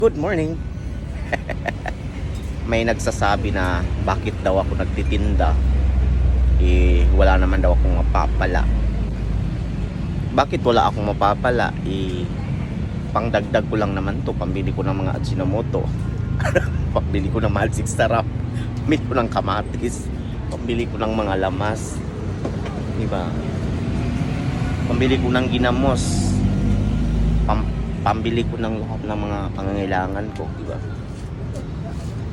Good morning. May nagsasabi na bakit daw ako nagtitinda. Wala naman daw akong mapapala. Bakit wala akong mapapala? Pangdagdag ko lang naman to. Pambili ko ng mga Ajinomoto. Pambili ko ng Magic Sarap. Pambili ko ng kamatis. Pambili ko ng mga lamas. Diba? Pambili ko ng ginamos. Pambili ko ng lahat ng mga pangangailangan ko, diba?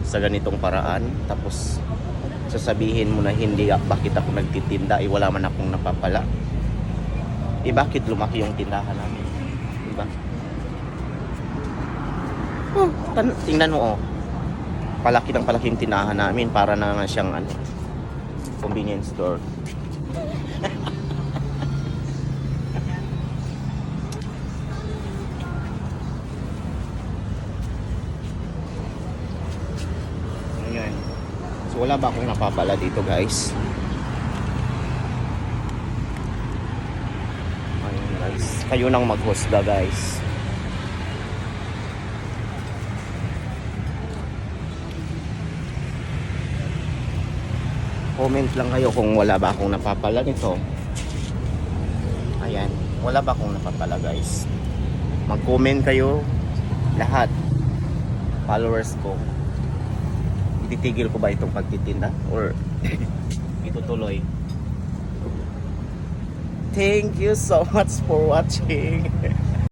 Sa ganitong paraan. Tapos sasabihin mo na hindi, bakit ako nagtitinda, wala man akong napapala. Bakit lumaki yung tindahan namin, diba? Tingnan mo, oh. Palaki ng palaki yung tindahan namin, para na siyang convenience store. So wala ba akong napapala dito, guys? Ayun, guys. Kayo nang maghusga, guys. Comment lang kayo kung wala ba akong napapala nito. Ayan, wala ba akong napapala, guys? Mag-comment kayo lahat, followers ko. Titigil ko ba itong pagtitinda or itutuloy? Thank you so much for watching.